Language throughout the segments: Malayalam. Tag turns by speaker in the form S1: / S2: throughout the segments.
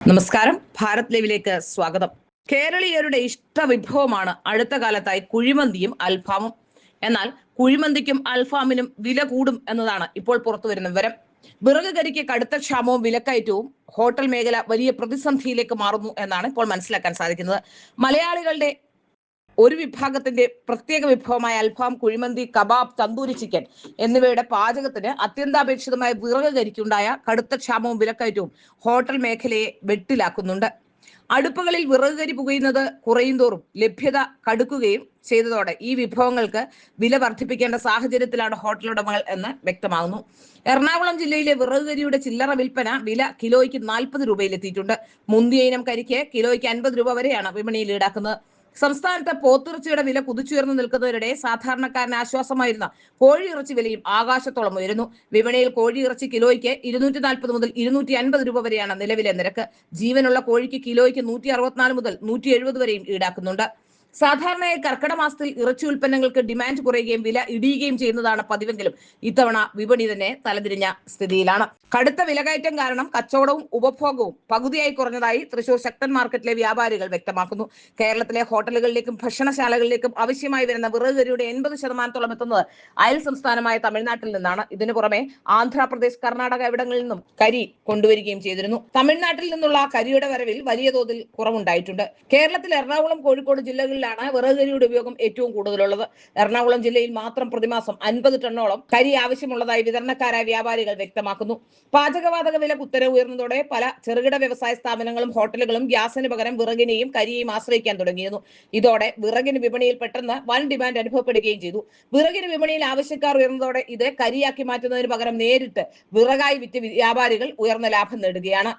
S1: നമസ്കാരം. ഭാരത് ലൈവിലേക്ക് സ്വാഗതം. കേരളീയരുടെ ഇഷ്ടവിഭവമാണ് അടുത്ത കാലത്തായി കുഴിമന്തിയും അൽഫാമും. എന്നാൽ കുഴിമന്തിക്കും അൽഫാമിനും വില കൂടും എന്നതാണ് ഇപ്പോൾ പുറത്തുവരുന്ന വിവരം. വിറക് കരിക്ക് കടുത്ത ക്ഷാമവും വിലക്കയറ്റവും ഹോട്ടൽ മേഖല വലിയ പ്രതിസന്ധിയിലേക്ക് മാറുന്നു എന്നാണ് ഇപ്പോൾ മനസ്സിലാക്കാൻ സാധിക്കുന്നത്. മലയാളികളുടെ ഒരു വിഭാഗത്തിന്റെ പ്രത്യേക വിഭവമായ അൽഫാം, കുഴിമന്തി, കബാബ്, തന്തൂരി ചിക്കൻ എന്നിവയുടെ പാചകത്തിന് അത്യന്താപേക്ഷിതമായ വിറക് കരിക്കുണ്ടായ കടുത്ത ക്ഷാമവും വിലക്കയറ്റവും ഹോട്ടൽ മേഖലയെ വെട്ടിലാക്കുന്നുണ്ട്. അടുപ്പുകളിൽ വിറക് കരി പുകയുന്നത് കുറയുന്തോറും ലഭ്യത കടുക്കുകയും ചെയ്തതോടെ ഈ വിഭവങ്ങൾക്ക് വില വർദ്ധിപ്പിക്കേണ്ട സാഹചര്യത്തിലാണ് ഹോട്ടൽ ഉടമകൾ എന്ന് വ്യക്തമാകുന്നു. എറണാകുളം ജില്ലയിലെ വിറക് കരിയുടെ ചില്ലറ വിൽപ്പന വില കിലോയ്ക്ക് 40 രൂപയിലെത്തിയിട്ടുണ്ട്. മുന്തിയ ഇനം കരിക്ക് കിലോയ്ക്ക് 50 രൂപ വരെയാണ് വിപണിയിൽ ഈടാക്കുന്നത്. സംസ്ഥാനത്ത് പോത്തിറച്ചിയുടെ വില കുതിച്ചുയർന്നു നിൽക്കുന്നതിനിടെ സാധാരണക്കാരന് ആശ്വാസമായിരുന്ന കോഴിയിറച്ചി വിലയും ആകാശത്തോളം ഉയരുന്നു. വിപണിയിൽ കോഴിയിറച്ചി കിലോയ്ക്ക് 240 മുതൽ 250 രൂപ വരെയാണ് നിലവിലെ നിരക്ക്. ജീവനുള്ള കോഴിക്ക് കിലോയ്ക്ക് 164 മുതൽ 170 വരെയും ഈടാക്കുന്നുണ്ട്. സാധാരണയായി കർക്കിടക മാസത്തിൽ ഇറച്ചി ഉൽപ്പന്നങ്ങൾക്ക് ഡിമാൻഡ് കുറയുകയും വില ഇടിയുകയും ചെയ്യുന്നതാണ് പതിവെങ്കിലും ഇത്തവണ വിപണി തന്നെ തലതിരിഞ്ഞ സ്ഥിതിയിലാണ്. കടുത്ത വിലകയറ്റം കാരണം കച്ചവടവും ഉപഭോഗവും പകുതിയായി കുറഞ്ഞതായി തൃശൂർ ശക്തൻ മാർക്കറ്റിലെ വ്യാപാരികൾ വ്യക്തമാക്കുന്നു. കേരളത്തിലെ ഹോട്ടലുകളിലേക്കും ഭക്ഷണശാലകളിലേക്കും ആവശ്യമായി വരുന്ന വിറക് കരിയുടെ 80% എത്തുന്നത് അയൽ സംസ്ഥാനമായ തമിഴ്നാട്ടിൽ നിന്നാണ്. ഇതിനു പുറമെ ആന്ധ്രാപ്രദേശ്, കർണാടക ഇവിടങ്ങളിൽ നിന്നും കരി കൊണ്ടുവരികയും ചെയ്തിരുന്നു. തമിഴ്നാട്ടിൽ നിന്നുള്ള കരിയുടെ വരവിൽ വലിയ തോതിൽ കുറവുണ്ടായിട്ടുണ്ട്. കേരളത്തിൽ എറണാകുളം, കോഴിക്കോട് ജില്ലകളിലാണ് വിറക് കരിയുടെ ഉപയോഗം ഏറ്റവും കൂടുതലുള്ളത്. എറണാകുളം ജില്ലയിൽ മാത്രം പ്രതിമാസം 50 ടണ്ണോളം കരി ആവശ്യമുള്ളതായി വിതരണക്കാരായ വ്യാപാരികൾ വ്യക്തമാക്കുന്നു. പാചകവാതക വില കുത്തനെ ഉയർന്നതോടെ പല ചെറുകിട വ്യവസായ സ്ഥാപനങ്ങളും ഹോട്ടലുകളും ഗ്യാസിന് പകരം വിറകിനെയും കരിയെയും ആശ്രയിക്കാൻ തുടങ്ങിയിരുന്നു. ഇതോടെ വിറകിന് വിപണിയിൽ പെട്ടെന്ന് വൻ ഡിമാൻഡ് അനുഭവപ്പെടുകയും ചെയ്തു. വിറകിന് വിപണിയിൽ ആവശ്യക്കാർ ഉയർന്നതോടെ ഇത് കരിയാക്കി മാറ്റുന്നതിന് പകരം നേരിട്ട് വിറകായി വിറ്റ് വ്യാപാരികൾ ഉയർന്ന ലാഭം നേടുകയാണ്.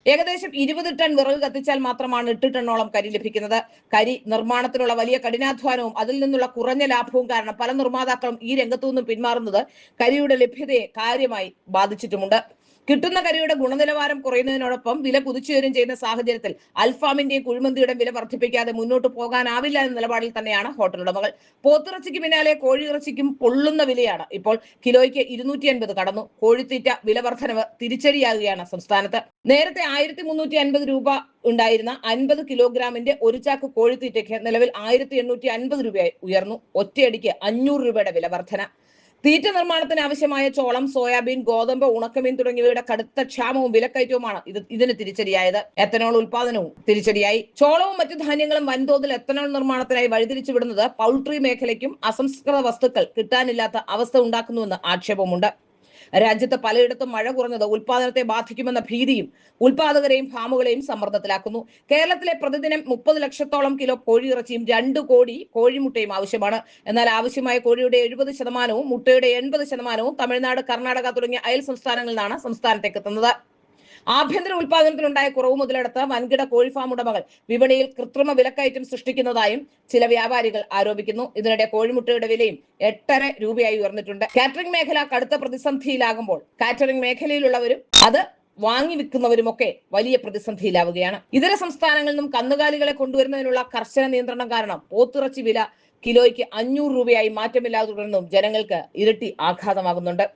S1: ഏകദേശം 20 ടൺ വിറക് കത്തിച്ചാൽ മാത്രമാണ് 8 ടണ്ണോളം കരി ലഭിക്കുന്നത്. കരി നിർമ്മാണത്തിനുള്ള വലിയ കഠിനാധ്വാനവും അതിൽ നിന്നുള്ള കുറഞ്ഞ ലാഭവും കാരണം പല നിർമ്മാതാക്കളും ഈ രംഗത്തു നിന്നും പിന്മാറുന്നത് കരിയുടെ ലഭ്യതയെ കാര്യമായി ബാധിച്ചിട്ടുമുണ്ട്. കിട്ടുന്ന കരിയുടെ ഗുണനിലവാരം കുറയുന്നതിനോടൊപ്പം വില കുതിച്ചുയരും ചെയ്യുന്ന സാഹചര്യത്തിൽ അൽഫാമിന്റെയും കുഴിമന്തിയുടെയും വില വർദ്ധിപ്പിക്കാതെ മുന്നോട്ട് പോകാനാവില്ല എന്ന നിലപാടിൽ തന്നെയാണ് ഹോട്ടൽ ഉടമകൾ. പോത്തിറച്ചിക്ക് പിന്നാലെ കോഴിയിറച്ചിക്കും പൊള്ളുന്ന വിലയാണ്. ഇപ്പോൾ കിലോയ്ക്ക് 250 കടന്നു. കോഴിത്തീറ്റ വില വർധനവ് തിരിച്ചടിയാകുകയാണ് സംസ്ഥാനത്ത്. നേരത്തെ 1350 രൂപ ഉണ്ടായിരുന്ന 50 കിലോഗ്രാമിന്റെ ഒരു ചാക്ക് കോഴിത്തീറ്റയ്ക്ക് നിലവിൽ 1850 രൂപയായി ഉയർന്നു. ഒറ്റയടിക്ക് 500 രൂപയുടെ വില വർധന. തീറ്റ നിർമ്മാണത്തിന് ആവശ്യമായ ചോളം, സോയാബീൻ, ഗോതമ്പ്, ഉണക്കമീൻ തുടങ്ങിയവയുടെ കടുത്ത ക്ഷാമവും വിലക്കയറ്റവുമാണ് ഇതിന് തിരിച്ചടിയായത്. എത്തനോൾ ഉൽപാദനവും തിരിച്ചടിയായി. ചോളവും മറ്റു ധാന്യങ്ങളും വൻതോതിൽ എത്തനോൾ നിർമ്മാണത്തിനായി വഴിതിരിച്ചു വിടുന്നത് പൗൾട്രി മേഖലയ്ക്കും അസംസ്കൃത വസ്തുക്കൾ കിട്ടാനില്ലാത്ത അവസ്ഥ ഉണ്ടാക്കുന്നുവെന്ന് ആക്ഷേപമുണ്ട്. രാജ്യത്ത് പലയിടത്തും മഴ കുറഞ്ഞത് ഉൽപാദനത്തെ ബാധിക്കുമെന്ന ഭീതിയും ഉൽപാദകരെയും ഫാമുകളെയും സമ്മർദ്ദത്തിലാക്കുന്നു. കേരളത്തിലെ പ്രതിദിനം 30 ലക്ഷത്തോളം കിലോ കോഴിയിറച്ചിയും 2 കോടി കോഴിമുട്ടയും ആവശ്യമാണ്. എന്നാൽ ആവശ്യമായ കോഴിയുടെ 70%വും മുട്ടയുടെ 80%വും തമിഴ്നാട്, കർണാടക തുടങ്ങിയ അയൽ സംസ്ഥാനങ്ങളിൽ നിന്നാണ് സംസ്ഥാനത്തേക്ക് എത്തുന്നത്. ആഭ്യന്തര ഉൽപാദനത്തിലുണ്ടായ കുറവ് മുതലെടുത്ത് വൻകിട കോഴിഫാം ഉടമകൾ വിപണിയിൽ കൃത്രിമ വിലക്കയറ്റം സൃഷ്ടിക്കുന്നതായും ചില വ്യാപാരികൾ ആരോപിക്കുന്നു. ഇതിനിടെ കോഴിമുട്ടയുടെ വിലയും 8.5 രൂപയായി ഉയർന്നിട്ടുണ്ട്. കാറ്ററിംഗ് മേഖല കടുത്ത പ്രതിസന്ധിയിലാകുമ്പോൾ കാറ്ററിംഗ് മേഖലയിലുള്ളവരും അത് വാങ്ങി വിൽക്കുന്നവരുമൊക്കെ വലിയ പ്രതിസന്ധിയിലാവുകയാണ്. ഇതര സംസ്ഥാനങ്ങളിൽ നിന്നും കന്നുകാലികളെ കൊണ്ടുവരുന്നതിനുള്ള കർശന നിയന്ത്രണം കാരണം പോത്തിറച്ചി വില കിലോയ്ക്ക് 500 രൂപയായി മാറ്റമില്ലാതെ തുടർന്നും ജനങ്ങൾക്ക് ഇരട്ടി ആഘാതമാകുന്നുണ്ട്.